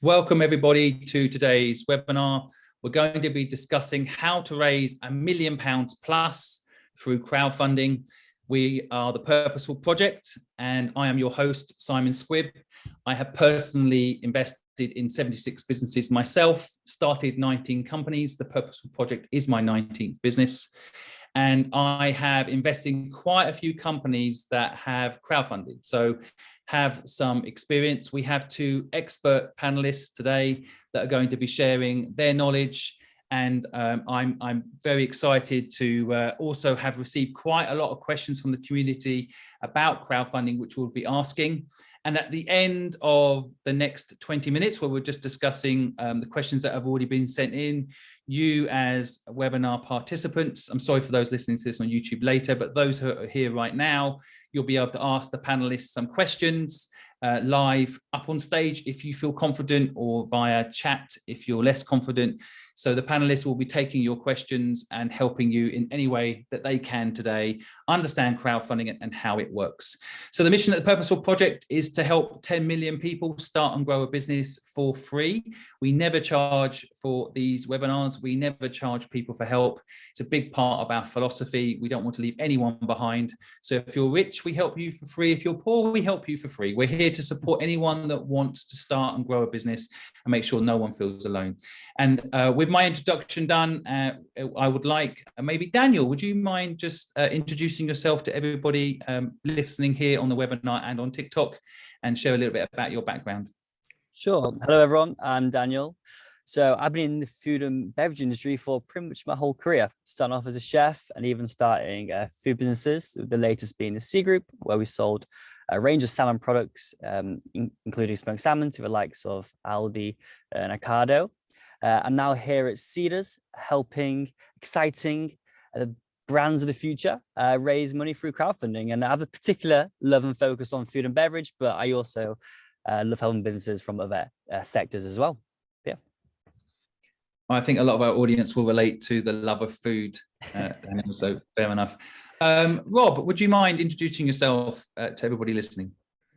Welcome everybody to today's webinar. We're going to be discussing how to raise £1 million plus through crowdfunding. We are the Purposeful Project and I am your host, Simon Squibb. I have personally invested in 76 businesses myself, started 19 companies. The Purposeful Project is my 19th business. And I have invested in quite a few companies that have crowdfunded, so have some experience. We have two expert panelists today that are going to be sharing their knowledge. And I'm very excited to also have received quite a lot of questions from the community about crowdfunding, which we'll be asking. And at the end of the next 20 minutes, where we're just discussing the questions that have already been sent in, you as webinar participants, I'm sorry for those listening to this on YouTube later, but those who are here right now, you'll be able to ask the panelists some questions live up on stage if you feel confident, or via chat if you're less confident. So the panelists will be taking your questions and helping you in any way that they can today understand crowdfunding and how it works. So the mission of the Purposeful Project is to help 10 million people start and grow a business for free. We never charge for these webinars. We never charge people for help. It's a big part of our philosophy. We don't want to leave anyone behind. So if you're rich, we help you for free. If you're poor, we help you for free. We're here to support anyone that wants to start and grow a business and make sure no one feels alone. And with my introduction done, I would like, maybe Daniel, would you mind just introducing yourself to everybody listening here on the webinar and on TikTok, and share a little bit about your background? Sure. Hello, everyone. I'm Daniel. So I've been in the food and beverage industry for pretty much my whole career, starting off as a chef and even starting food businesses, the latest being the C Group, where we sold a range of salmon products, including smoked salmon to the likes of Aldi and Ocado. I'm now here at Cedars, helping exciting brands of the future raise money through crowdfunding. And I have a particular love and focus on food and beverage, but I also love helping businesses from other sectors as well. Yeah. I think a lot of our audience will relate to the love of food, so fair enough. Rob, would you mind introducing yourself to everybody listening?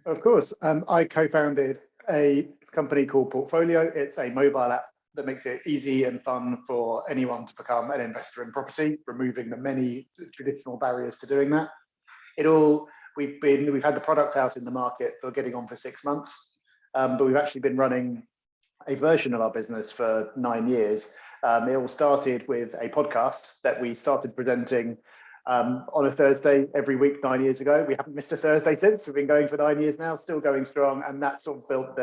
Of course. I co-founded a company called Portfolio. It's a mobile app that makes it easy and fun for anyone to become an investor in property, removing the many traditional barriers to doing that. We've had the product out in the market for getting on for 6 months, but we've actually been running a version of our business for 9 years. It all started with a podcast that we started presenting on a Thursday every week 9 years ago. We haven't missed a Thursday since. We've been going for 9 years now, still going strong, and that sort of built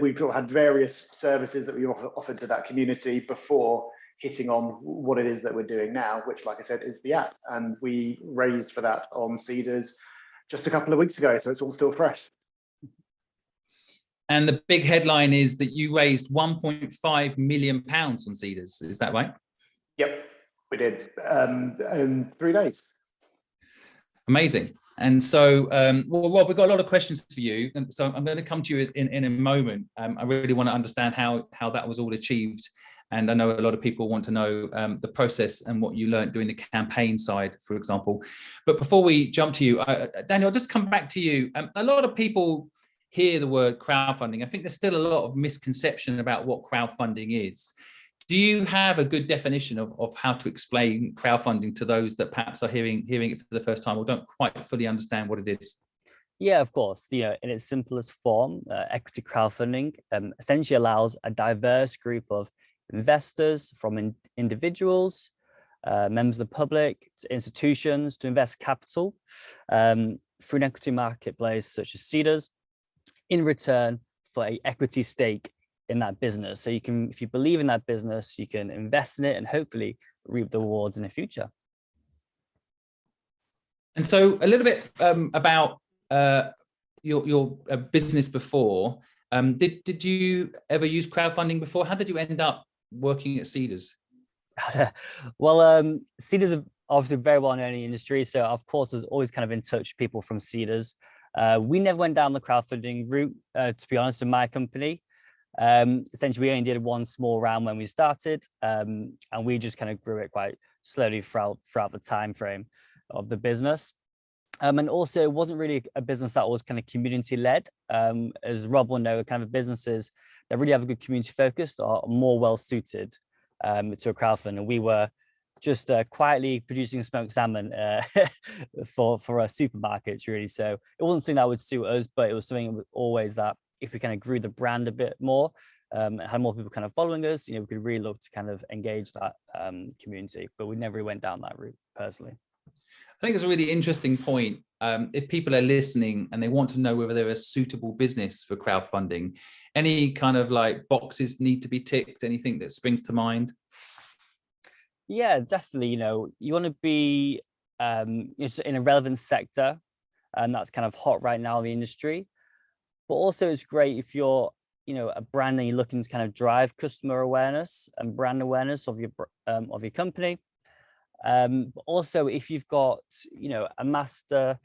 we've sort of had various services that we offered to that community before hitting on what it is that we're doing now, which, like I said, is the app. And we raised for that on Cedars just a couple of weeks ago, so it's all still fresh. And the big headline is that you raised £1.5 million on Cedars. Is that right? Yep, we did in 3 days. Amazing. And so, well, Rob, we've got a lot of questions for you. And so I'm going to come to you in a moment. I really want to understand how that was all achieved. And I know a lot of people want to know the process and what you learned doing the campaign side, for example. But before we jump to you, Daniel, I'll just come back to you. A lot of people hear the word crowdfunding. I think there's still a lot of misconception about what crowdfunding is. Do you have a good definition of how to explain crowdfunding to those that perhaps are hearing it for the first time or don't quite fully understand what it is? Yeah, of course. In its simplest form, equity crowdfunding essentially allows a diverse group of investors, from individuals, members of the public, to institutions, to invest capital through an equity marketplace such as Cedars, in return for an equity stake in that business. So you can, if you believe in that business, you can invest in it and hopefully reap the rewards in the future. And so a little bit about your business before. Did you ever use crowdfunding before? How did you end up working at Cedars? Well, Cedars are obviously very well known in the industry. So of course, I was always kind of in touch with people from Cedars. We never went down the crowdfunding route, to be honest, in my company. Essentially, we only did one small round when we started, and we just kind of grew it quite slowly throughout the time frame of the business. And also, it wasn't really a business that was kind of community led. As Rob will know, kind of businesses that really have a good community focus are more well suited to a crowdfund. And we were just quietly producing smoked salmon for our supermarkets, really. So it wasn't something that would suit us, but it was something always that if we kind of grew the brand a bit more, and had more people kind of following us, we could really look to kind of engage that community. But we never really went down that route personally. I think it's a really interesting point. If people are listening and they want to know whether they're a suitable business for crowdfunding, any kind of like boxes need to be ticked, anything that springs to mind? Yeah, definitely. You want to be in a relevant sector, and that's kind of hot right now in the industry. But also it's great if you're, a brand and you're looking to kind of drive customer awareness and brand awareness of your company. But also if you've got, a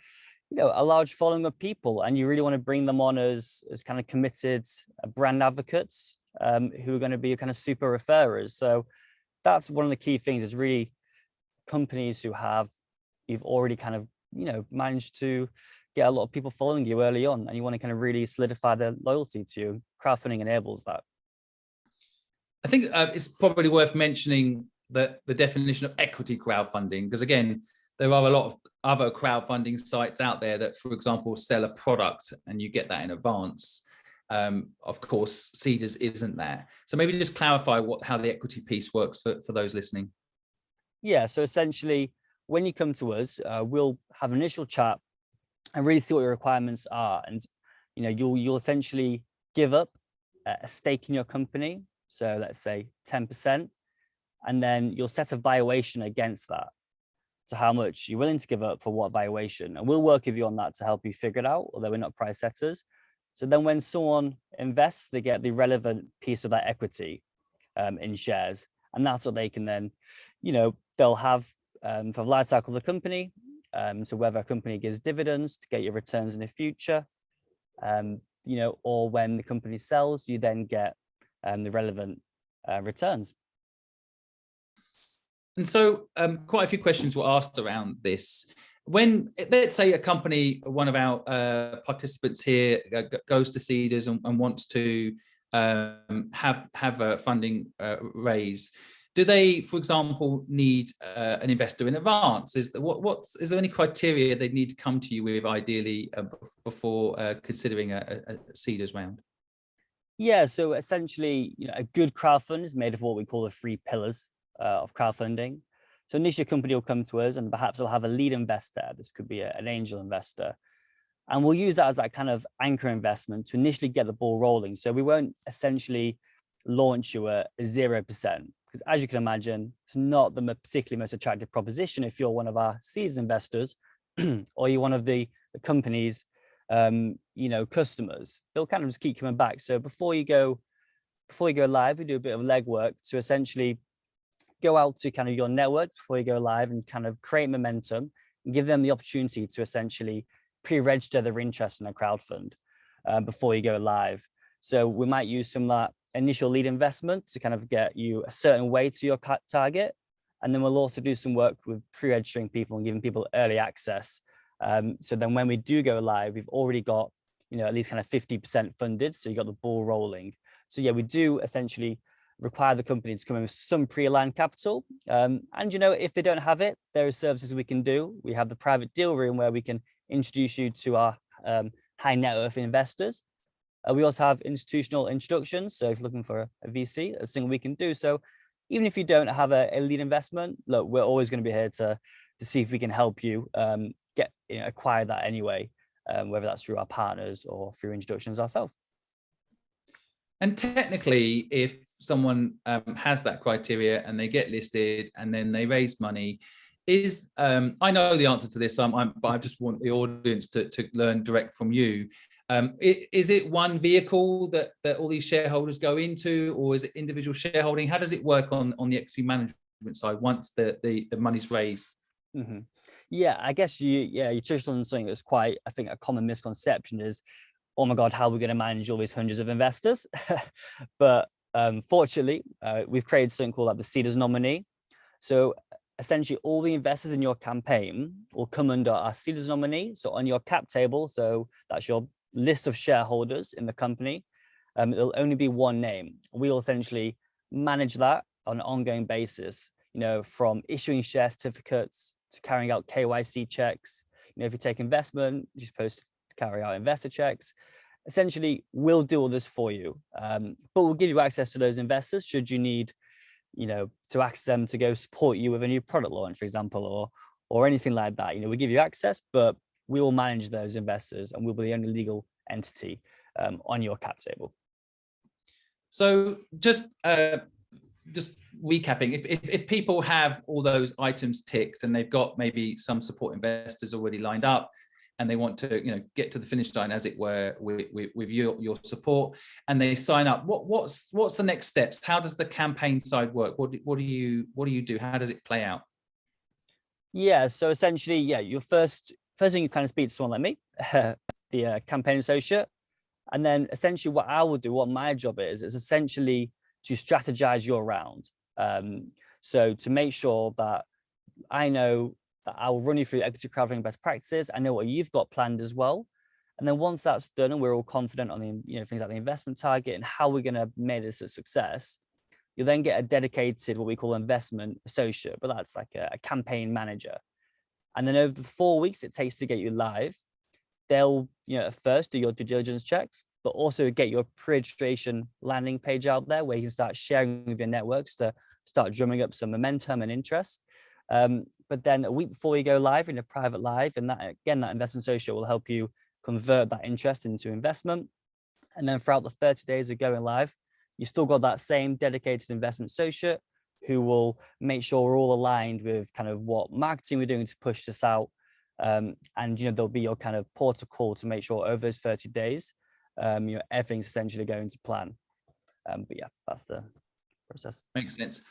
large following of people and you really want to bring them on as kind of committed brand advocates who are going to be kind of super referrers. So that's one of the key things, is really companies you've already kind of, managed to get a lot of people following you early on, and you want to kind of really solidify their loyalty to you. Crowdfunding enables that. I think it's probably worth mentioning the definition of equity crowdfunding, because again, there are a lot of other crowdfunding sites out there that, for example, sell a product and you get that in advance. Of course, Seedrs isn't that. So maybe just clarify how the equity piece works for those listening. Yeah, so essentially, when you come to us, we'll have an initial chat and really see what your requirements are. And, you'll essentially give up a stake in your company. So let's say 10%, and then you'll set a valuation against that. So how much you're willing to give up for what valuation. And we'll work with you on that to help you figure it out, although we're not price setters. So then when someone invests, they get the relevant piece of that equity in shares. And that's what they can then, they'll have for the life cycle of the company. So whether a company gives dividends to get your returns in the future, or when the company sells, you then get the relevant returns. And so quite a few questions were asked around this. When, let's say, a company, one of our participants here goes to Seedrs and wants to have a funding raise, do they, for example, need an investor in advance? Is there any criteria they need to come to you with, ideally, before considering a Seedrs round? Yeah, so essentially, a good crowdfund is made of what we call the 3 pillars of crowdfunding. So initially, a company will come to us and perhaps they'll have a lead investor. This could be an angel investor. And we'll use that as that kind of anchor investment to initially get the ball rolling. So we won't essentially launch you at 0%, because as you can imagine, it's not the particularly most attractive proposition if you're one of our seeds investors or you're one of the company's customers. They'll kind of just keep coming back. So before you go live, we do a bit of legwork to essentially go out to kind of your network before you go live and kind of create momentum and give them the opportunity to essentially pre-register their interest in a crowdfund before you go live. So we might use some of that initial lead investment to kind of get you a certain way to your target. And then we'll also do some work with pre-registering people and giving people early access. So then when we do go live, we've already got, at least kind of 50% funded. So you got the ball rolling. So yeah, we do essentially require the company to come in with some pre-aligned capital. And, if they don't have it, there are services we can do. We have the private deal room where we can introduce you to our high net worth investors. We also have institutional introductions. So if you're looking for a VC, that's something we can do. So even if you don't have a lead investment, look, we're always going to be here to see if we can help you acquire that anyway, whether that's through our partners or through introductions ourselves. And technically, if someone has that criteria and they get listed and then they raise money, I know the answer to this, but I just want the audience to learn direct from you. Is it one vehicle that all these shareholders go into, or is it individual shareholding? How does it work on the equity management side once the money's raised? Mm-hmm. Yeah, I guess you touched on something that's quite, I think, a common misconception is, oh my God, how are we going to manage all these hundreds of investors? But fortunately, we've created something called like the Seedrs nominee. So essentially all the investors in your campaign will come under our Seedrs nominee. So on your cap table, so that's your list of shareholders in the company. it'll only be one name. We'll essentially manage that on an ongoing basis, from issuing share certificates to carrying out KYC checks. If you take investment, you're supposed to carry out investor checks. Essentially, we'll do all this for you, but we'll give you access to those investors should you need, to ask them to go support you with a new product launch, for example, or anything like that. We give you access, but we will manage those investors, and we'll be the only legal entity on your cap table. So just recapping, if people have all those items ticked and they've got maybe some support investors already lined up, and they want to get to the finish line, as it were, with your support, and they sign up, what's the next steps? How does the campaign side work? What do you do? How does it play out? Yeah, so essentially, your first thing, you kind of speak to someone like me, the campaign associate, and then essentially what I will do, what my job is essentially to strategize your round. So to make sure that I know that I'll run you through equity crowdfunding best practices. I know what you've got planned as well. And then once that's done and we're all confident on the things like the investment target and how we're going to make this a success, you'll then get a dedicated, what we call investment associate, but that's like a campaign manager. And then over the 4 weeks it takes to get you live, they'll first do your due diligence checks, but also get your pre-registration landing page out there where you can start sharing with your networks to start drumming up some momentum and interest. But then a week before you go live in a private live, and that investment associate will help you convert that interest into investment. And then throughout the 30 days of going live, you still got that same dedicated investment associate who will make sure we're all aligned with kind of what marketing we're doing to push this out. And there'll be your kind of port of call to make sure over those 30 days, everything's essentially going to plan. But yeah, that's the process. Makes sense.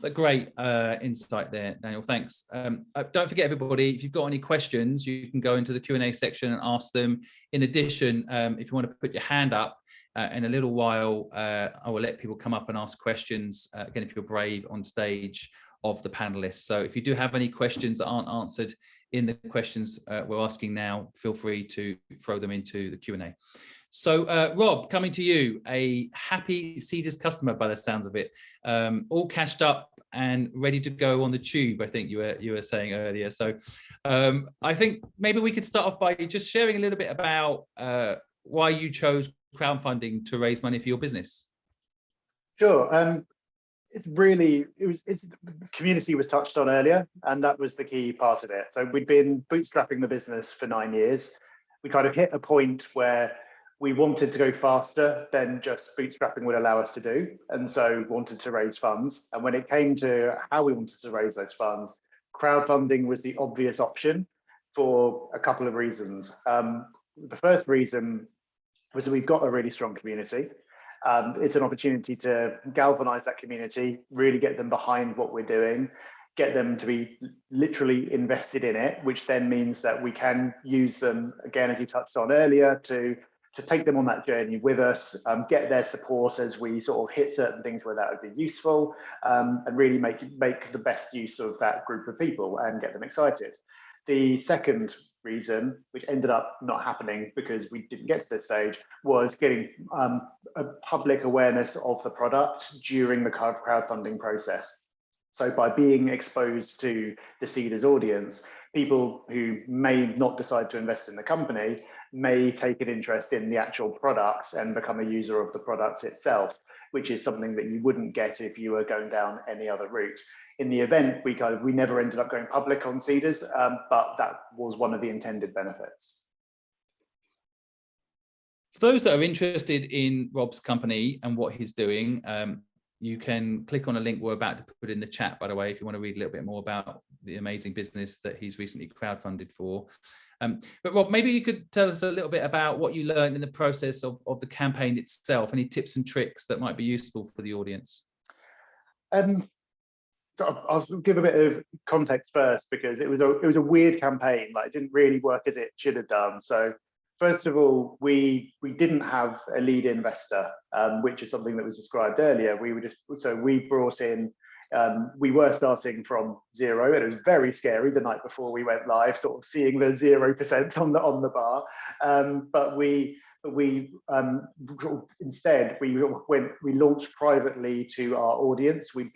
A great insight there, Daniel. Thanks. Don't forget, everybody, if you've got any questions, you can go into the Q&A section and ask them. In addition, if you want to put your hand up, in a little while, I will let people come up and ask questions, again, if you're brave, on stage of the panelists. So if you do have any questions that aren't answered in the questions we're asking now, feel free to throw them into the Q&A. So Rob, coming to you, a happy Seedrs customer by the sounds of it, all cashed up and ready to go on the tube, I think you were saying earlier. So I think maybe we could start off by just sharing a little bit about why you chose crowdfunding to raise money for your business. Sure. It's community was touched on earlier, and that was the key part of it. So we'd been bootstrapping the business for 9 years. We kind of hit a point where we wanted to go faster than just bootstrapping would allow us to do, and so wanted to raise funds. And when it came to how we wanted to raise those funds, crowdfunding was the obvious option for a couple of reasons. The first reason was that we've got a really strong community. It's an opportunity to galvanize that community, really get them behind what we're doing, get them to be literally invested in it, which then means that we can use them, again, as you touched on earlier, to take them on that journey with us, get their support as we sort of hit certain things where that would be useful, and really make the best use of that group of people and get them excited. The second reason, which ended up not happening because we didn't get to this stage, was getting a public awareness of the product during the crowdfunding process. So by being exposed to the Seedrs audience, people who may not decide to invest in the company may take an interest in the actual product and become a user of the product itself, which is something that you wouldn't get if you were going down any other route. In the event, we never ended up going public on Seedrs, but that was one of the intended benefits. For those that are interested in Rob's company and what he's doing, you can click on a link we're about to put in the chat, by the way, if you want to read a little bit more about the amazing business that he's recently crowdfunded for. But Rob, maybe you could tell us a little bit about what you learned in the process of the campaign itself, any tips and tricks that might be useful for the audience. So I'll give a bit of context first, because it was a weird campaign. Like, it didn't really work as it should have done. So first of all, we didn't have a lead investor, which is something that was described earlier. We brought in We were starting from zero, and it was very scary the night before we went live, sort of seeing the 0% on the bar. But instead we launched privately to our audience. We'd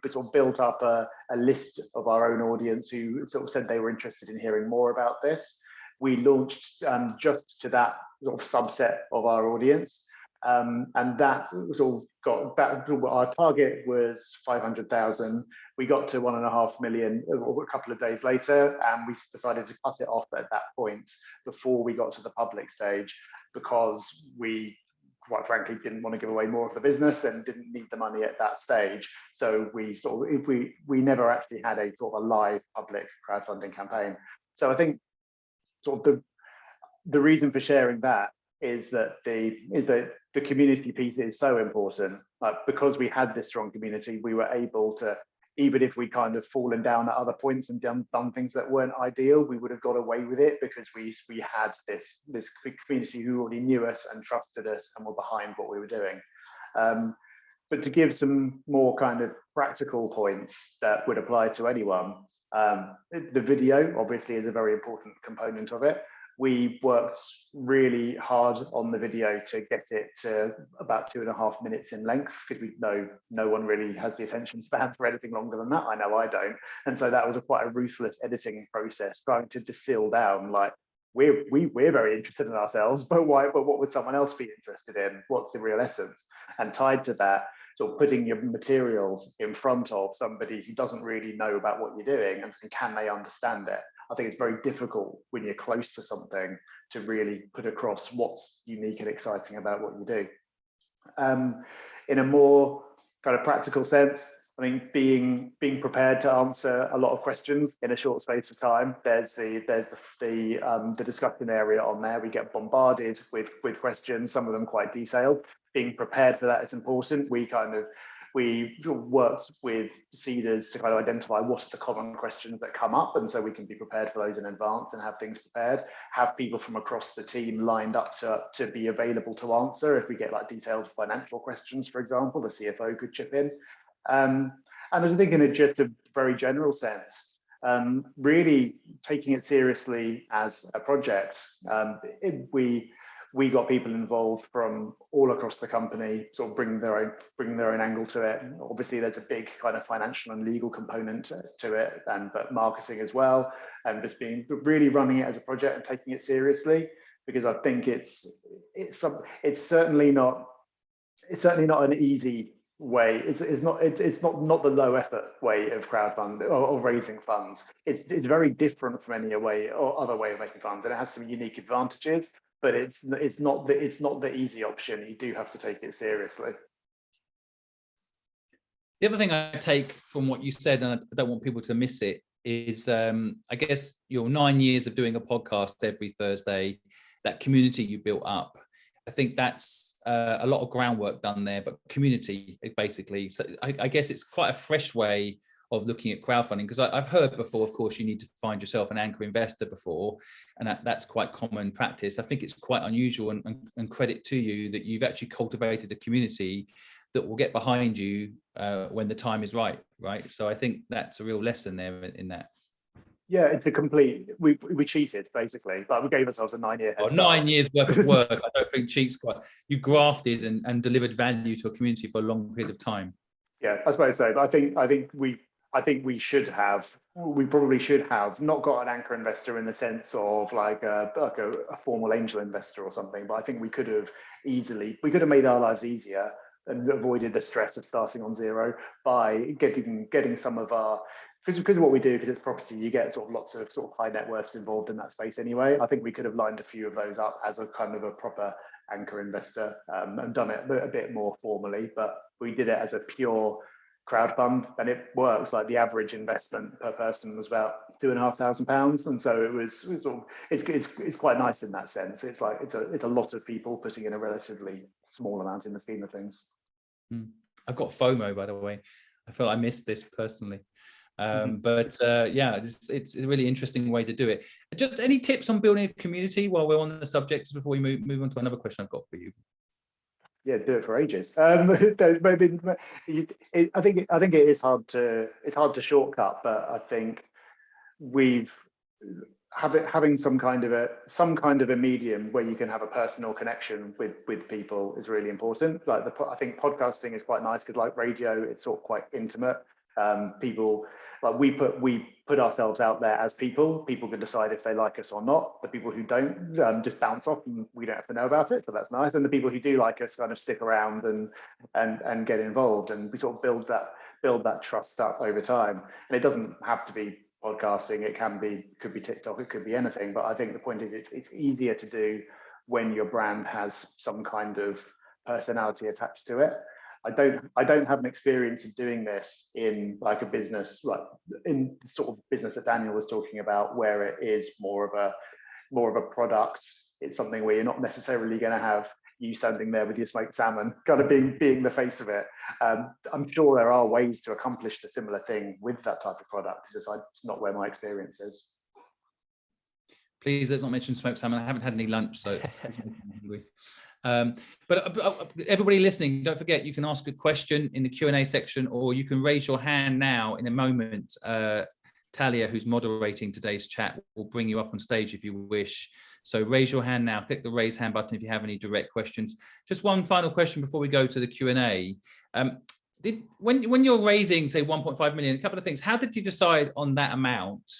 sort of built up a list of our own audience who sort of said they were interested in hearing more about this. We launched just to that sort of subset of our audience. And that was all got back. Our target was 500,000. We got to 1.5 million a couple of days later, and we decided to cut it off at that point before we got to the public stage, because we, quite frankly, didn't want to give away more of the business and didn't need the money at that stage. So we never actually had a sort of a live public crowdfunding campaign. So I think sort of the reason for sharing that is that the community piece is so important. Because we had this strong community, we were able to, even if we kind of fallen down at other points and done things that weren't ideal, we would have got away with it because we had this community who already knew us and trusted us and were behind what we were doing. But to give some more kind of practical points that would apply to anyone, the video obviously is a very important component of it. We worked really hard on the video to get it to about 2.5 minutes in length, because we know no one really has the attention span for anything longer than that. I know I don't. And so that was quite a ruthless editing process, trying to distill down, like, we're very interested in ourselves, but why? But what would someone else be interested in? What's the real essence? And tied to that, so putting your materials in front of somebody who doesn't really know about what you're doing, and saying, can they understand it? I think it's very difficult when you're close to something to really put across what's unique and exciting about what you do. In a more kind of practical sense, I mean, being prepared to answer a lot of questions in a short space of time. There's the discussion area on there. We get bombarded with questions, some of them quite detailed. Being prepared for that is important. We worked with seeders to kind of identify what's the common questions that come up, and so we can be prepared for those in advance and have things prepared. Have people from across the team lined up to be available to answer if we get like detailed financial questions, for example. The CFO could chip in. And I was thinking in just a very general sense, really taking it seriously as a project. We got people involved from all across the company, sort of bringing their own angle to it. Obviously, there's a big kind of financial and legal component to it, but marketing as well, and just being really running it as a project and taking it seriously, because I think it's certainly not an easy way. It's not the low effort way of crowdfunding or raising funds. It's very different from any other way of making funds, and it has some unique advantages. But it's not the easy option. You do have to take it seriously. The other thing I take from what you said, and I don't want people to miss it, is I guess your 9 years of doing a podcast every Thursday, that community you built up. I think that's a lot of groundwork done there, but community basically. So I guess it's quite a fresh way of looking at crowdfunding, because I've heard before, of course, you need to find yourself an anchor investor before, and that's quite common practice. I think it's quite unusual, and credit to you that you've actually cultivated a community that will get behind you when the time is right. So I think that's a real lesson there in that. Yeah, it's a complete, we cheated basically, but we gave ourselves a 9-year head start. 9 years worth of work. I don't think cheats quite. You grafted and delivered value to a community for a long period of time. Yeah, I suppose so. But I think we probably should have not got an anchor investor in the sense of like a formal angel investor or something, but I think we could have made our lives easier and avoided the stress of starting on zero by getting some of our, because of what we do, because it's property, you get sort of lots of sort of high net worths involved in that space anyway. I think we could have lined a few of those up as a kind of a proper anchor investor and done it a bit more formally, but we did it as a pure crowd fund, and it works. Like the average investment per person was about £2,500, and so it's quite nice in that sense. It's like it's a lot of people putting in a relatively small amount in the scheme of things. I've got FOMO, by the way. I feel I missed this personally, but yeah, it's a really interesting way to do it. Just any tips on building a community while we're on the subject before we move on to another question I've got for you? yeah, do it for ages. Maybe I think it is hard to shortcut, but I think we've having some kind of a medium where you can have a personal connection with people is really important. Like I think podcasting is quite nice because like radio, it's sort of quite intimate. People like we put ourselves out there as people. People can decide if they like us or not. The people who don't just bounce off, and we don't have to know about it. So that's nice. And the people who do like us kind of stick around and get involved, and we sort of build that trust up over time. And it doesn't have to be podcasting. It could be TikTok. It could be anything. But I think the point is, it's easier to do when your brand has some kind of personality attached to it. I don't have an experience of doing this in like a business, like in the sort of business that Daniel was talking about, where it is more of a product. It's something where you're not necessarily going to have you standing there with your smoked salmon, kind of being the face of it. I'm sure there are ways to accomplish the similar thing with that type of product. It's not where my experience is. Please, let's not mention smoked salmon. I haven't had any lunch, so it's hungry. But everybody listening, don't forget, you can ask a question in the Q&A section, or you can raise your hand now. In a moment, Talia, who's moderating today's chat, will bring you up on stage if you wish. So raise your hand now, click the raise hand button if you have any direct questions. Just one final question before we go to the Q&A. When you're raising, say, 1.5 million, a couple of things, how did you decide on that amount?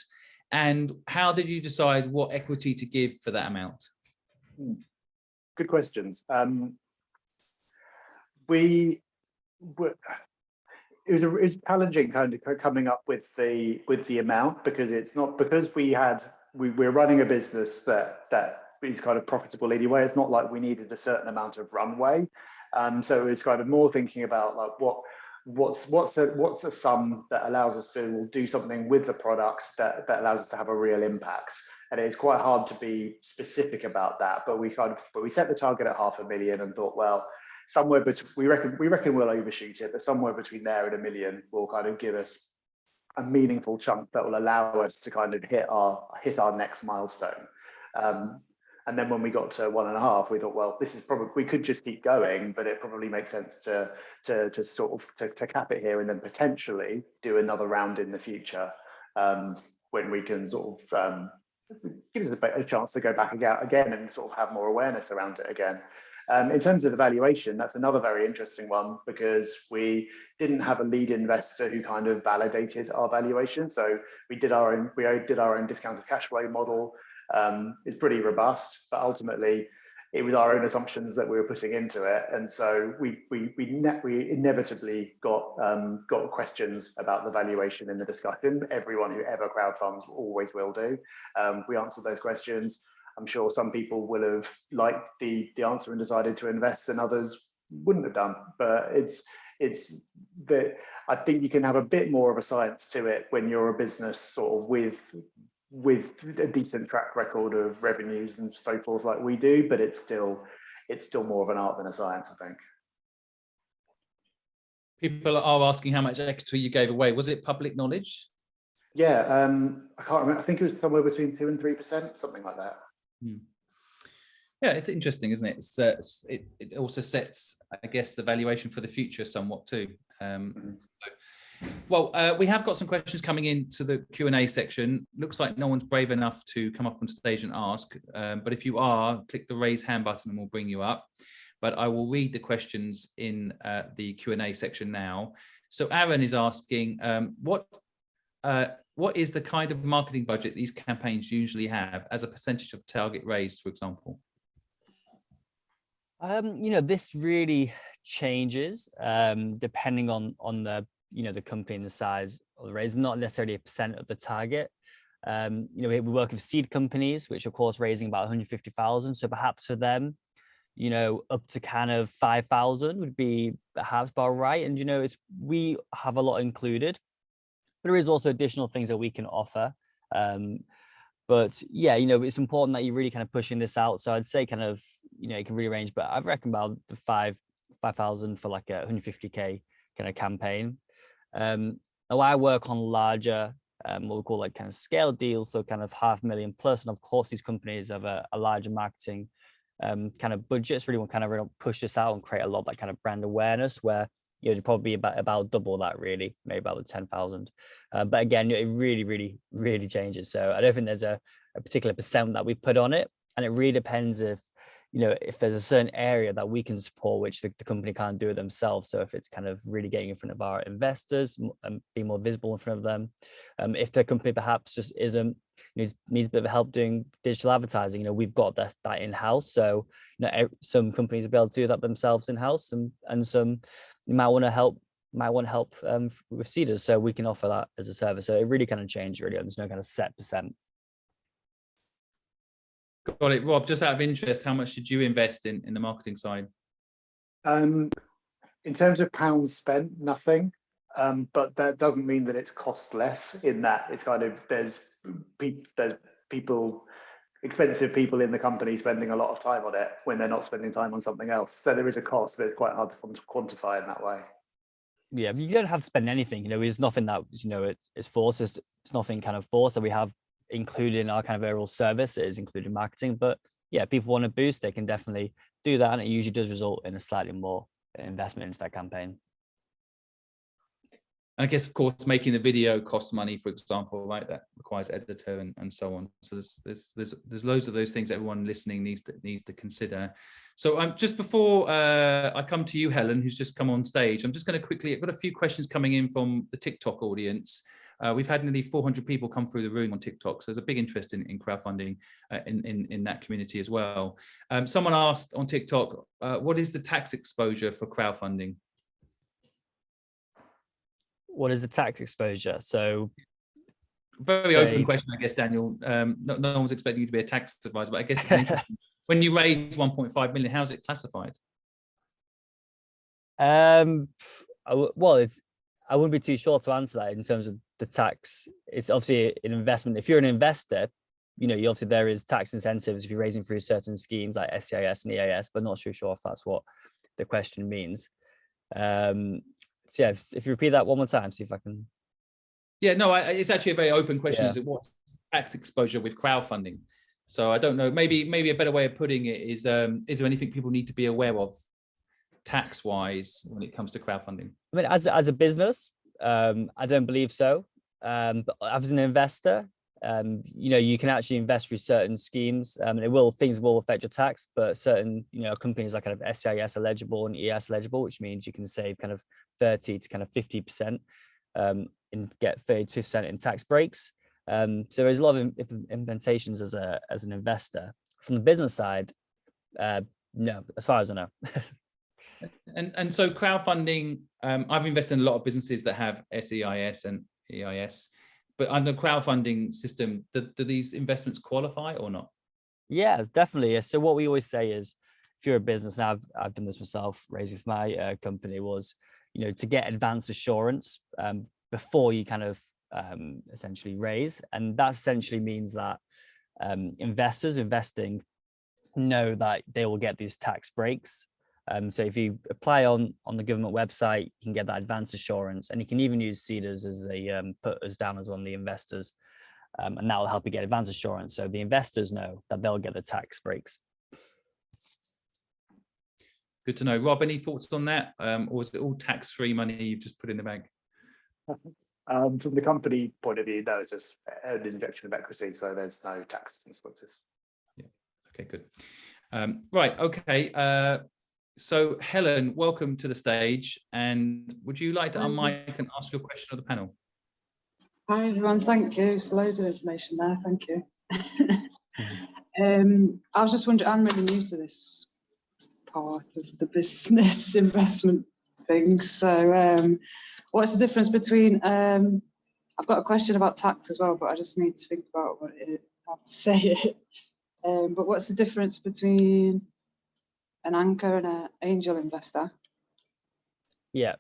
And how did you decide what equity to give for that amount? Good questions. It was challenging kind of coming up with the amount, because we're running a business that is kind of profitable anyway. It's not like we needed a certain amount of runway. So it's kind of more thinking about like what's a sum that allows us to do something with the product that allows us to have a real impact. And it's quite hard to be specific about that, but we set the target at 500,000 and thought, well, somewhere between, we reckon we'll overshoot it, but somewhere between there and 1 million will kind of give us a meaningful chunk that will allow us to kind of hit our next milestone. And then when we got to 1.5, we thought, well, this is probably, we could just keep going, but it probably makes sense to sort of cap it here and then potentially do another round in the future, when we can sort of give us a chance to go back again and sort of have more awareness around it again. In terms of the valuation, that's another very interesting one, because we didn't have a lead investor who kind of validated our valuation. So we did our own discounted cash flow model. It's pretty robust, but ultimately it was our own assumptions that we were putting into it, and so we inevitably got questions about the valuation in the discussion. Everyone who ever crowdfunds always will do. We answered those questions. I'm sure some people will have liked the answer and decided to invest, and others wouldn't have done. But I think you can have a bit more of a science to it when you're a business sort of with a decent track record of revenues and so forth, like we do, but it's still more of an art than a science, I think. People are asking how much equity you gave away. Was it public knowledge? Yeah, I can't remember. I think it was somewhere between 2% and 3%, something like that. Yeah, it's interesting, isn't it? It also sets, I guess, the valuation for the future somewhat too. Well, we have got some questions coming into the Q&A section. Looks like no one's brave enough to come up on stage and ask, but if you are, click the raise hand button and we'll bring you up. But I will read the questions in the Q&A section now. So Aaron is asking, what is the kind of marketing budget these campaigns usually have as a percentage of target raised, for example? This really changes depending on the company and the size of the raise, not necessarily a percent of the target. We work with seed companies, which of course raising about 150,000. So perhaps for them, up to kind of 5,000 would be perhaps about right. And, we have a lot included, but there is also additional things that we can offer. But yeah, it's important that you're really kind of pushing this out. So I'd say kind of, you can rearrange, but I reckon about the 5,000 for like a 150K kind of campaign. Now I work on larger, what we call like kind of scale deals, so kind of 500,000 plus, and of course these companies have a larger marketing kind of budgets. Really want to kind of push this out and create a lot of that kind of brand awareness where, you know, it'd probably be about double that, really, maybe about the 10,000. But again, it really changes. So I don't think there's a particular percent that we put on it. And it really depends if, you know, if there's a certain area that we can support, which the company can't do it themselves. So if it's kind of really getting in front of our investors and being more visible in front of them, if the company perhaps just isn't, needs a bit of help doing digital advertising, you know, we've got that in-house. So, you know, some companies will be able to do that themselves in-house, and some you might want to help with seeders. So we can offer that as a service. So it really kind of changes, really. There's no kind of set percent. Got it. Rob, just out of interest, how much did you invest in the marketing side? In terms of pounds spent, nothing. But that doesn't mean that it's cost less, in that it's kind of, there's people, expensive people in the company spending a lot of time on it when they're not spending time on something else. So there is a cost, but it's quite hard to quantify in that way. Yeah, you don't have to spend anything. You know, there's nothing that, you know, it's forced. It's nothing kind of forced that we have included in our kind of overall service. It is included marketing, but yeah, people want to boost, they can definitely do that, and it usually does result in a slightly more investment into that campaign. And I guess, of course, making the video costs money, for example, right? That requires editor and so on. So there's loads of those things everyone listening needs to consider. So just before I come to you, Helen, who's just come on stage, I'm just going to quickly, I've got a few questions coming in from the TikTok audience. We've had nearly 400 people come through the room on TikTok, so there's a big interest in crowdfunding in that community as well. Someone asked on TikTok, what is the tax exposure for crowdfunding? What is the tax exposure? So very open question, I guess, Daniel. No one was expecting you to be a tax advisor, but I guess it's interesting. When you raise 1.5 million, how's it classified? Well, I wouldn't be too sure to answer that in terms of the tax. It's obviously an investment. If you're an investor, you know, obviously there is tax incentives if you're raising through certain schemes like SCIS and EIS, but not too sure if that's what the question means. So yeah, if you repeat that one more time, see if I can. Yeah, no, it's actually a very open question. Yeah. Is it what's tax exposure with crowdfunding? So I don't know. Maybe a better way of putting it is there anything people need to be aware of tax-wise when it comes to crowdfunding? I mean, as a business, I don't believe so. But as an investor, you know, you can actually invest through certain schemes, and things will affect your tax. But certain, you know, companies are kind of SCIS eligible and ES eligible, which means you can save kind of 30 to kind of 50%, and get 30% in tax breaks. So there's a lot of implementations as an investor. From the business side, no, as far as I know. And so crowdfunding, I've invested in a lot of businesses that have SEIS and EIS, but under crowdfunding system, do these investments qualify or not? Yeah, definitely. So what we always say is, if you're a business, and I've done this myself, raising for my company, was, you know, to get advance assurance before you kind of essentially raise, and that essentially means that investors investing know that they will get these tax breaks. So if you apply on the government website, you can get that advance assurance, and you can even use seeders as they put us down as one of the investors, and that will help you get advance assurance. So the investors know that they'll get the tax breaks. Good to know. Rob, any thoughts on that? Or is it all tax-free money you've just put in the bank? From the company point of view, no, it's just an injection of equity, so there's no tax consequences. Yeah. Okay, good. Right. Okay. So Helen, welcome to the stage. And would you like to unmic and ask your question of the panel? Hi everyone, thank you. It's loads of information there, thank you. I was just wondering, I'm really new to this part of the business investment thing. So what's the difference between, I've got a question about tax as well, but I just need to think about what it is, how to say it. But what's the difference between an anchor and an angel investor? Yeah,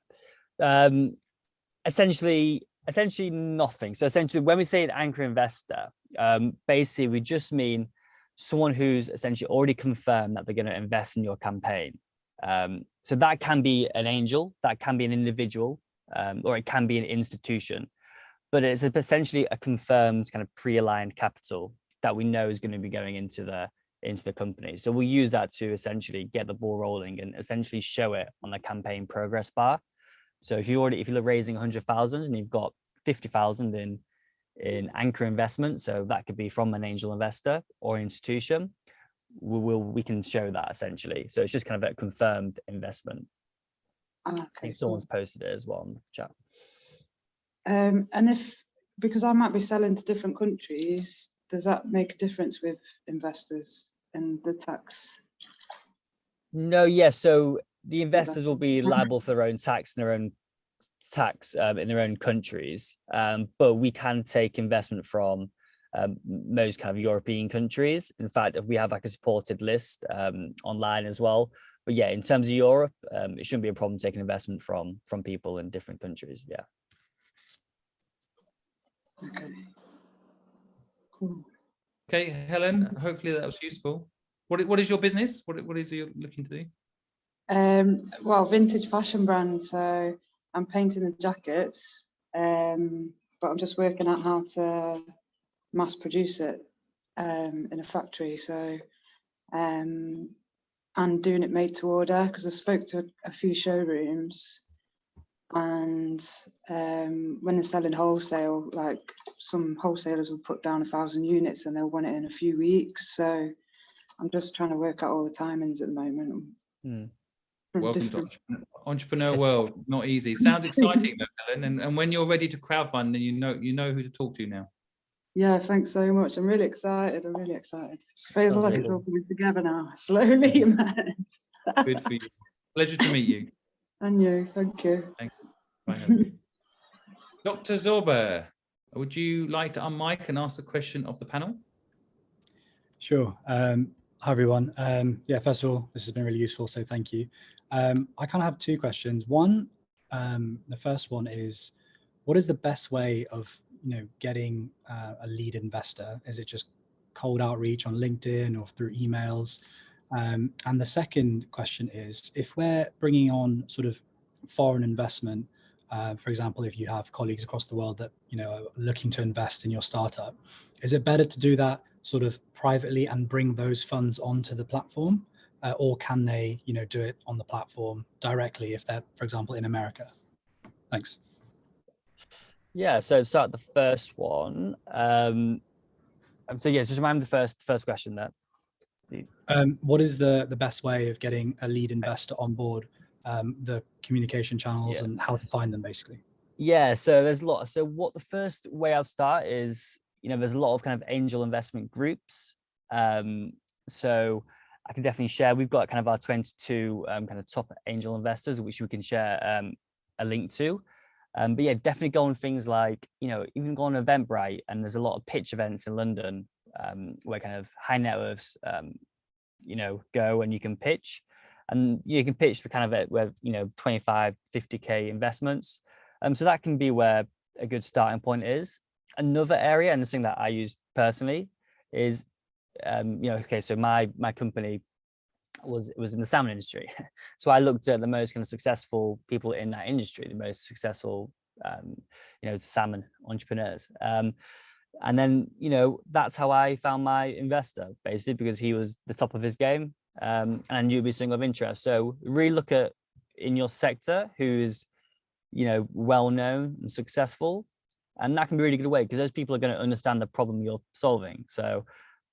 essentially nothing. So essentially, when we say an anchor investor, basically we just mean someone who's essentially already confirmed that they're going to invest in your campaign. So that can be an angel, that can be an individual, or it can be an institution, but it's essentially a confirmed kind of pre-aligned capital that we know is going to be going into into the company. So we'll use that to essentially get the ball rolling and essentially show it on the campaign progress bar. So if you're raising 100,000 and you've got 50,000 in anchor investment, so that could be from an angel investor or institution, we can show that essentially. So it's just kind of a confirmed investment. Okay, I think someone's posted it as well in the chat. And because I might be selling to different countries, does that make a difference with investors and the tax? No, yes. So the investors will be liable for their own tax in their own countries, but we can take investment from most kind of European countries. In fact, we have like a supported list online as well. But yeah, in terms of Europe, it shouldn't be a problem taking investment from people in different countries. Yeah. Okay. Cool. Okay, Helen, hopefully that was useful. What is your business? What is you looking to do? Well, vintage fashion brand. So I'm painting the jackets, but I'm just working out how to mass produce it in a factory. So, and doing it made to order, because I spoke to a few showrooms, and when they're selling wholesale, like some wholesalers will put down 1,000 units and they'll want it in a few weeks. So I'm just trying to work out all the timings at the moment. Welcome to entrepreneur world. Not easy. Sounds exciting though, Helen. And when you're ready to crowdfund, then you know who to talk to now. Yeah, thanks so much. I'm really excited. It feels like it's all coming together now, slowly. Good for you. Pleasure to meet you. And you, thank you. Thank you. Bye, Helen. Dr. Zorba, would you like to unmic and ask the question of the panel? Sure. Hi, everyone. Yeah, first of all, this has been really useful, so thank you. I kind of have two questions. One, the first one is, what is the best way of getting a lead investor? Is it just cold outreach on LinkedIn or through emails? And the second question is, if we're bringing on sort of foreign investment, for example, if you have colleagues across the world that are looking to invest in your startup, is it better to do that sort of privately and bring those funds onto the platform, or can they do it on the platform directly if they're, for example, in America? Thanks. Yeah, so to start the first one. So yeah, just remind me the first question there. What is the best way of getting a lead investor on board, the communication channels and how to find them basically? Yeah, so there's a lot. So what the first way I'll start is, there's a lot of kind of angel investment groups. So I can definitely share, we've got kind of our 22 kind of top angel investors, which we can share a link to. But yeah, definitely go on things like, even go on Eventbrite, and there's a lot of pitch events in London where kind of high net worths, go and you can pitch, and you can pitch for kind of where 25, 50K investments. So that can be where a good starting point is. Another area, and the thing that I use personally is, okay, so my company was in the salmon industry. So I looked at the most kind of successful people in that industry, the most successful, salmon entrepreneurs. And then, that's how I found my investor, basically, because he was the top of his game, and I knew it'd be something of interest. So really look at in your sector who is, well-known and successful. And that can be a really good way, because those people are going to understand the problem you're solving. So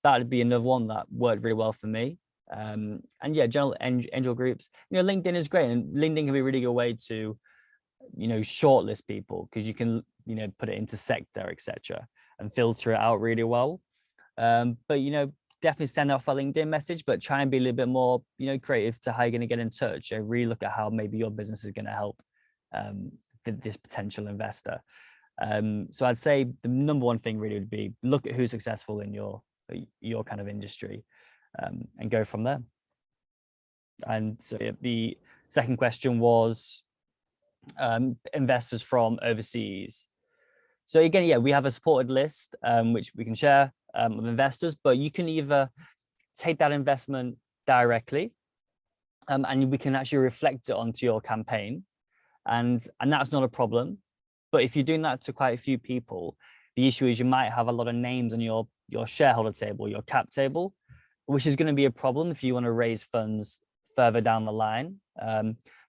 that would be another one that worked really well for me. And yeah, general angel groups, LinkedIn is great, and LinkedIn can be a really good way to, shortlist people, because you can, put it into sector, etc., and filter it out really well. But, definitely send off a LinkedIn message, but try and be a little bit more, creative to how you're going to get in touch. So really look at how maybe your business is going to help this potential investor. So I'd say the number one thing really would be look at who's successful in your kind of industry, and go from there. And so the second question was investors from overseas. So again, yeah, we have a supported list which we can share of investors, but you can either take that investment directly, and we can actually reflect it onto your campaign, and that's not a problem. But if you're doing that to quite a few people, the issue is you might have a lot of names on your shareholder table, your cap table, which is going to be a problem if you want to raise funds further down the line,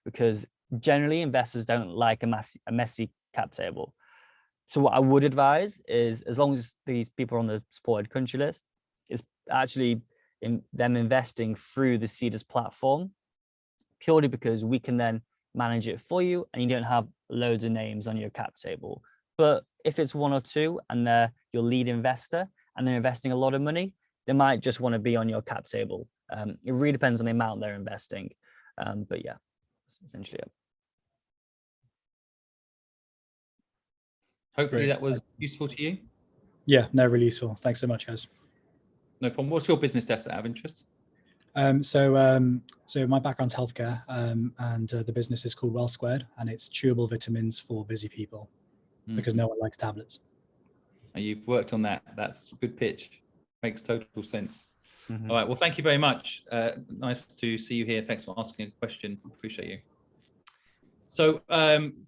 because generally investors don't like a messy cap table. So what I would advise is, as long as these people are on the supported country list, is actually them investing through the Seeders platform, purely because we can then manage it for you and you don't have loads of names on your cap table. But if it's one or two and they're your lead investor and they're investing a lot of money, they might just want to be on your cap table. It really depends on the amount they're investing. But yeah, that's essentially it. Hopefully Great. that was useful to you. Yeah, no, really useful. Thanks so much, guys. No problem. What's your business desk out of interest? So my background's healthcare, and the business is called Well Squared, and it's chewable vitamins for busy people, because no one likes tablets. You've worked on that. That's a good pitch. Makes total sense. Mm-hmm. All right. Well, thank you very much. Nice to see you here. Thanks for asking a question. Appreciate you. So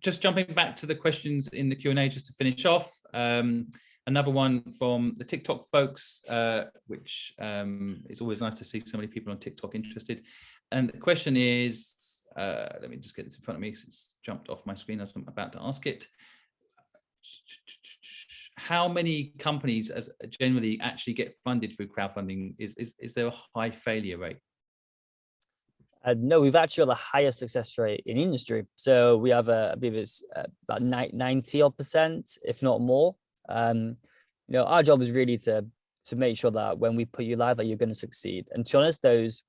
just jumping back to the questions in the Q&A, just to finish off. Another one from the TikTok folks, which is always nice to see so many people on TikTok interested. And the question is, let me just get this in front of me, because it's jumped off my screen as I'm about to ask it. How many companies as generally actually get funded through crowdfunding? Is there a high failure rate? No, we've actually got the highest success rate in the industry. So we have I believe it's about 90%, if not more. Our job is really to make sure that when we put you live, that you're going to succeed. And to be honest, those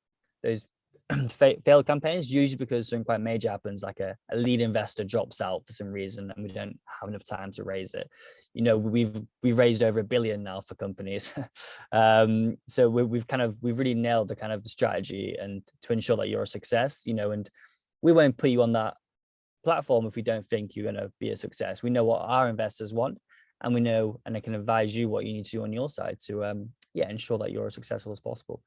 failed campaigns, usually because something quite major happens, like a lead investor drops out for some reason and we don't have enough time to raise it. We've raised over $1 billion now for companies. So we've really nailed the kind of strategy and to ensure that you're a success, and we won't put you on that platform if we don't think you're going to be a success. We know what our investors want, and we know, and I can advise you what you need to do on your side to ensure that you're as successful as possible.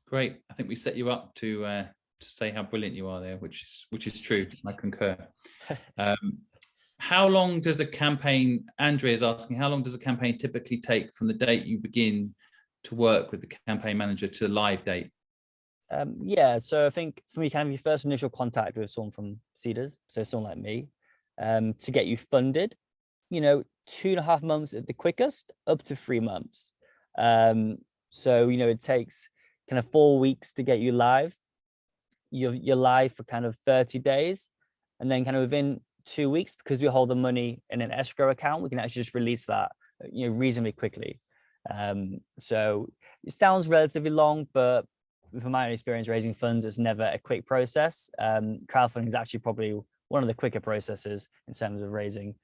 Great. I think we set you up to say how brilliant you are there, which is true. I concur. How long does a campaign, Andrea is asking, how long does a campaign typically take from the date you begin to work with the campaign manager to the live date? So I think for me, kind of your first initial contact with someone from Seeders, so someone like me, to get you funded, 2.5 months at the quickest, up to 3 months. It takes kind of 4 weeks to get you live. You're live for kind of 30 days. And then kind of within 2 weeks, because we hold the money in an escrow account, we can actually just release that, reasonably quickly. So it sounds relatively long, but from my experience raising funds, it's never a quick process. Crowdfunding is actually probably one of the quicker processes in terms of raising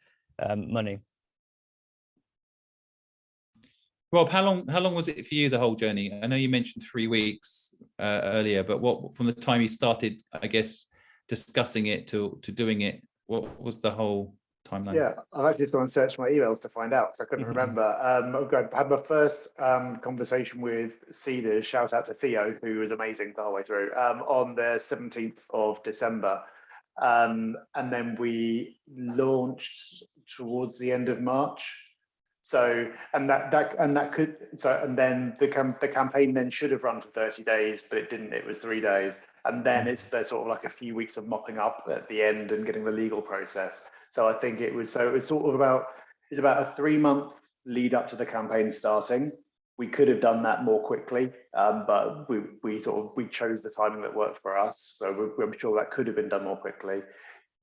money. Rob, how long was it for you, the whole journey? I know you mentioned 3 weeks earlier, but what, from the time you started, I guess, discussing it to doing it, what was the whole timeline? Yeah, I've actually just gone and searched my emails to find out, because I couldn't remember. I had my first conversation with Seeders, shout out to Theo, who was amazing the whole way through, on the 17th of December. And then we launched towards the end of March. So, and then the campaign then should have run for 30 days, but it didn't. It was 3 days. And then there's sort of like a few weeks of mopping up at the end and getting the legal process. So I think it was sort of about a 3-month lead up to the campaign starting. We could have done that more quickly, but we chose the timing that worked for us. So we're sure that could have been done more quickly.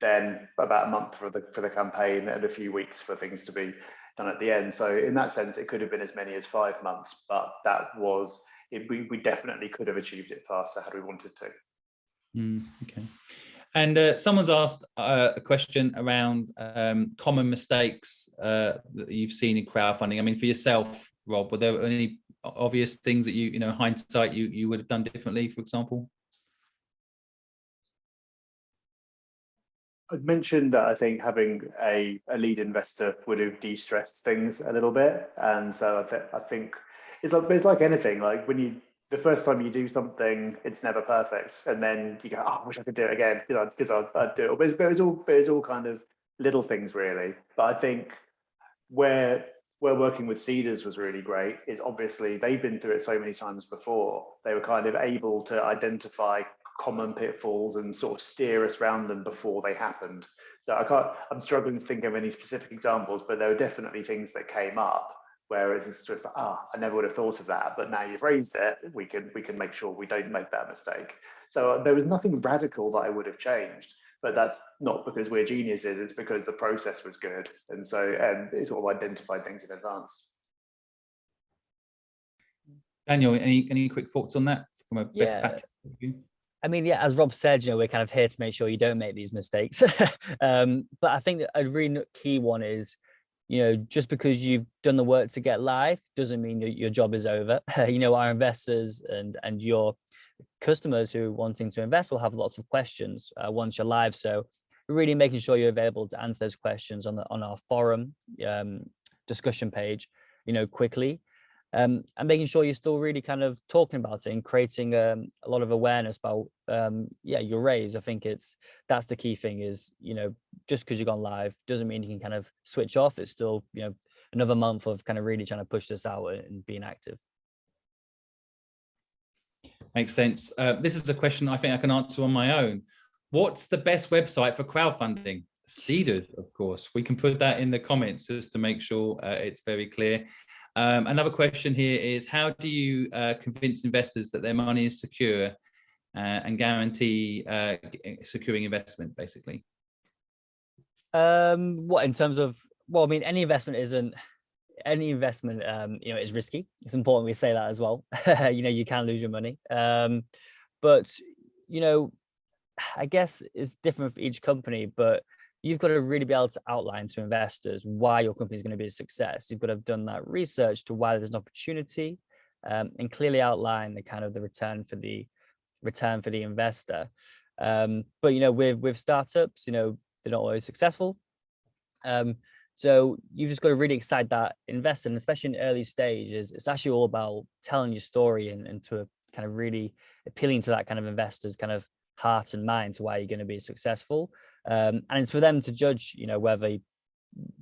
Then about a month for the campaign and a few weeks for things to be done at the end. So in that sense, it could have been as many as 5 months, but that was it. We definitely could have achieved it faster had we wanted to. Okay. And someone's asked a question around common mistakes that you've seen in crowdfunding. I mean, for yourself, Rob, were there any obvious things that hindsight, you would have done differently, for example? I'd mentioned that I think having a lead investor would have de-stressed things a little bit. And so I think it's like anything, like the first time you do something, it's never perfect. And then you go, oh, I wish I could do it again, because I'd do it. But it's all kind of little things, really. But I think where where working with seeders was really great is obviously they've been through it so many times before. They were kind of able to identify common pitfalls and sort of steer us around them before they happened. So I'm struggling to think of any specific examples, but there were definitely things that came up where it's just like, I never would have thought of that, but now you've raised it, we can make sure we don't make that mistake. So there was nothing radical that I would have changed, but that's not because we're geniuses, it's because the process was good. And so it sort of identified things in advance. Daniel, any quick thoughts on that from a best practice point of view? I mean, yeah, as Rob said, we're kind of here to make sure you don't make these mistakes. But I think that a really key one is, just because you've done the work to get live doesn't mean your job is over. Our investors and your customers who are wanting to invest will have lots of questions once you're live. So really making sure you're available to answer those questions on our forum discussion page, quickly. And making sure you're still really kind of talking about it and creating a lot of awareness about your raise. I think that's the key thing is, just because you've gone live doesn't mean you can kind of switch off. It's still, another month of kind of really trying to push this out and being active. Makes sense. This is a question I think I can answer on my own. What's the best website for crowdfunding? Seeded, of course. We can put that in the comments just to make sure it's very clear. Another question here is, how do you convince investors that their money is secure and guarantee securing investment, basically? What in terms of, well, I mean, any investment is risky. It's important we say that as well. You can lose your money. But, I guess it's different for each company, but you've got to really be able to outline to investors why your company is going to be a success. You've got to have done that research to why there's an opportunity, and clearly outline the kind of the return for the investor. But with startups, they're not always successful. So you've just got to really excite that investor, and especially in early stages, it's actually all about telling your story and to kind of really appealing to that kind of investor's kind of heart and mind to why you're going to be successful. And it's for them to judge, whether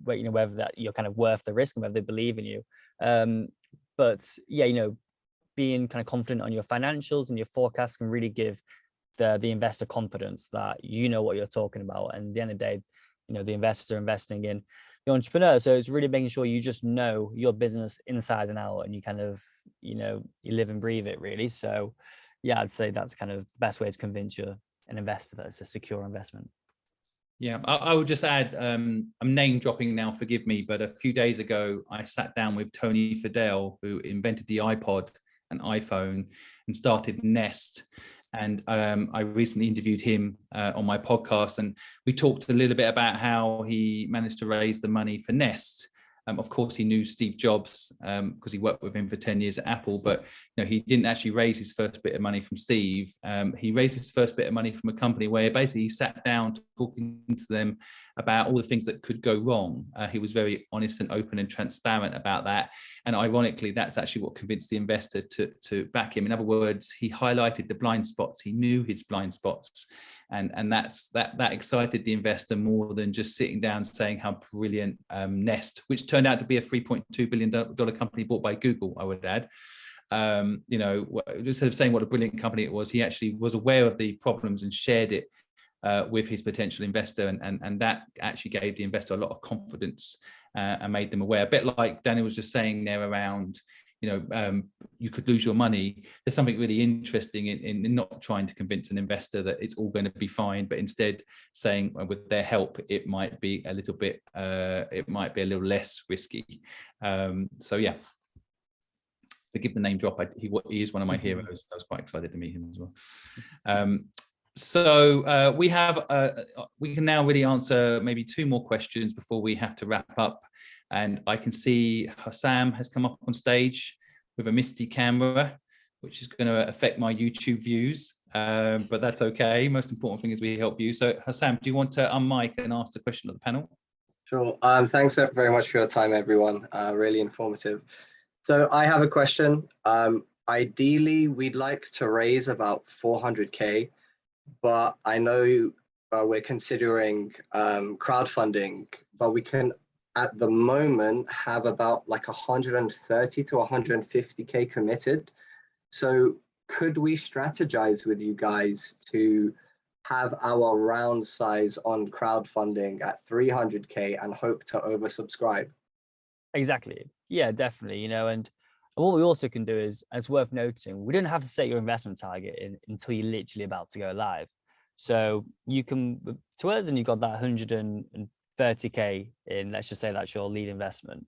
that you're kind of worth the risk and whether they believe in you. But yeah, being kind of confident on your financials and your forecasts can really give the investor confidence that you know what you're talking about. And at the end of the day, the investors are investing in the entrepreneur. So it's really making sure you just know your business inside and out, and you kind of, you live and breathe it really. So yeah, I'd say that's kind of the best way to convince an investor that it's a secure investment. Yeah, I would just add, I'm name dropping now, forgive me, but a few days ago, I sat down with Tony Fadell, who invented the iPod and iPhone and started Nest. And I recently interviewed him on my podcast, and we talked a little bit about how he managed to raise the money for Nest. Of course, he knew Steve Jobs because he worked with him for 10 years at Apple, but he didn't actually raise his first bit of money from Steve. He raised his first bit of money from a company where basically he sat down talking to them about all the things that could go wrong. He was very honest and open and transparent about that. And ironically, that's actually what convinced the investor to back him. In other words, he highlighted the blind spots. He knew his blind spots. And that excited the investor more than just sitting down saying how brilliant Nest, which turned out to be a $3.2 billion company bought by Google, I would add. Instead of saying what a brilliant company it was, he actually was aware of the problems and shared it with his potential investor, and that actually gave the investor a lot of confidence and made them aware. A bit like Daniel was just saying there around, you could lose your money. There's something really interesting in not trying to convince an investor that it's all going to be fine, but instead saying with their help, it might be a little bit, less risky. So yeah, forgive the name drop. He is one of my heroes. I was quite excited to meet him as well. So we can now really answer maybe two more questions before we have to wrap up. And I can see Hassam has come up on stage with a misty camera, which is going to affect my YouTube views, but that's okay. Most important thing is we help you. So Hassam, do you want to unmic and ask the question of the panel? Sure. Thanks very much for your time, everyone. Really informative. So I have a question. Ideally, we'd like to raise about 400K, but I know we're considering crowdfunding, but we can at the moment have about like 130 to 150K committed. So could we strategize with you guys to have our round size on crowdfunding at 300K and hope to oversubscribe? Exactly. Yeah, definitely. You know, and what we also can do is, and it's worth noting, we don't have to set your investment target until you're literally about to go live. So you can, to us, and you've got that 130K in, let's just say that's your lead investment.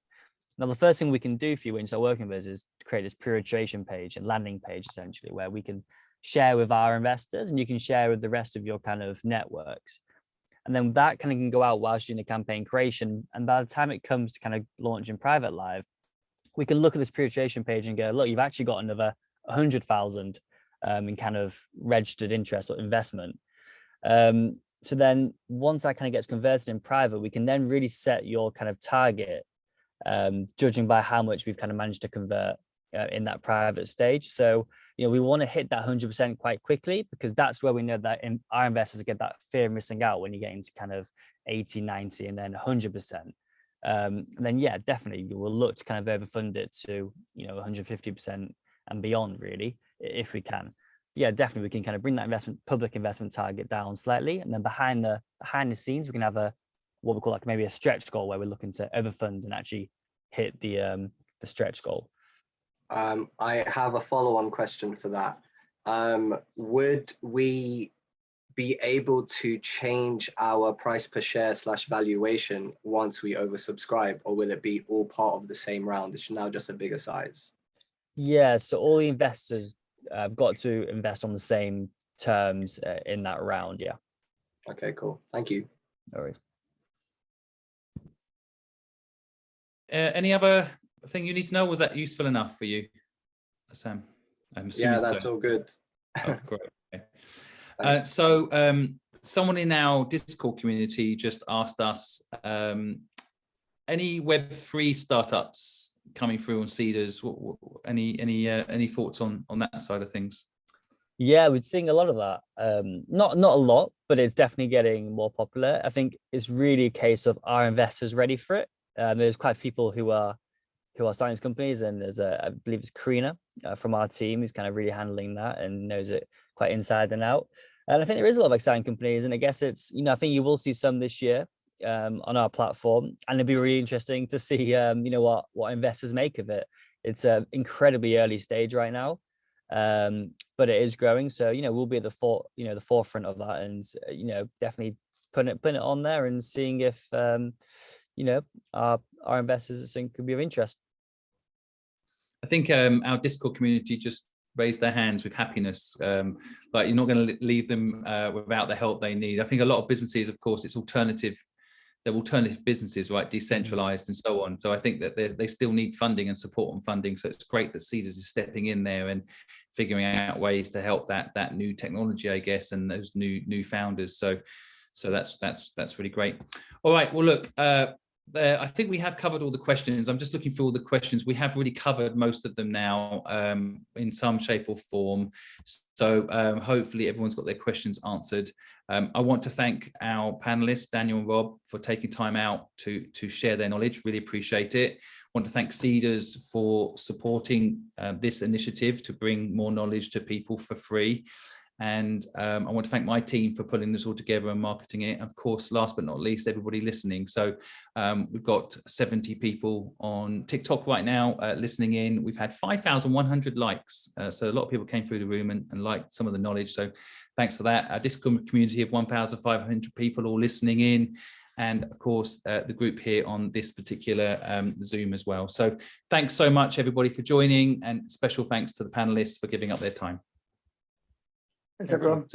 Now, the first thing we can do for you when you start working with us is to create this pre-registration page and landing page, essentially, where we can share with our investors and you can share with the rest of your kind of networks. And then that kind of can go out whilst you're in the campaign creation. And by the time it comes to kind of launching private live, we can look at this pre-registration page and go, look, you've actually got another 100,000 in kind of registered interest or investment. So then once that kind of gets converted in private, we can then really set your kind of target, judging by how much we've kind of managed to convert in that private stage. So, you know, we want to hit that 100% quite quickly, because that's where we know that our investors get that fear of missing out when you get into kind of 80, 90, and then 100%. And then, yeah, definitely we'll look to kind of overfund it to, you know, 150% and beyond, really, if we can. Yeah, definitely we can kind of bring that public investment target down slightly, and then behind the scenes we can have what we call like maybe a stretch goal, where we're looking to overfund and actually hit the stretch goal. I have a follow-on question for that. Would we be able to change our price per share / valuation once we oversubscribe, or will it be all part of the same round? It's now just a bigger size. Yeah, so all the investors have got to invest on the same terms in that round. Yeah. Okay, cool. Thank you. No worries. Any other thing you need to know? Was that useful enough for you, Sam? I'm assuming Yeah, that's so. all good. Oh, great. Okay. So someone in our Discord community just asked us, any Web3 startups coming through on Seedrs? Any thoughts on that side of things? Yeah, we're seeing a lot of that. Not a lot, but it's definitely getting more popular. I think it's really a case of our investors ready for it. There's quite a few people who are starting companies, and there's I believe it's Karina from our team who's kind of really handling that and knows it quite inside and out. And I think there is a lot of exciting companies, and I guess it's, you know, I think you will see some this year on our platform, and it'll be really interesting to see you know, what investors make of it. It's an incredibly early stage right now, but it is growing. So, you know, we'll be at the forefront of that, and you know, definitely putting it on there and seeing if you know, our investors think could be of interest. I think our Discord community just raised their hands with happiness, but you're not going to leave them without the help they need. I think a lot of businesses, of course, they're alternative businesses, right? Decentralized and so on. So I think that they still need funding and support on funding. So it's great that Seedrs is stepping in there and figuring out ways to help that new technology, I guess, and those new founders. So that's really great. All right. Well, look, I think we have covered all the questions. I'm just looking through all the questions. We have really covered most of them now in some shape or form. So hopefully everyone's got their questions answered. I want to thank our panelists, Daniel and Rob, for taking time out to share their knowledge. Really appreciate it. I want to thank Seedrs for supporting this initiative to bring more knowledge to people for free. And I want to thank my team for putting this all together and marketing it. Of course, last but not least, everybody listening. So we've got 70 people on TikTok right now listening in. We've had 5,100 likes. So a lot of people came through the room and liked some of the knowledge. So thanks for that. Our Discord community of 1,500 people all listening in. And of course, the group here on this particular Zoom as well. So thanks so much, everybody, for joining, and special thanks to the panelists for giving up their time. Thanks, everyone. See you.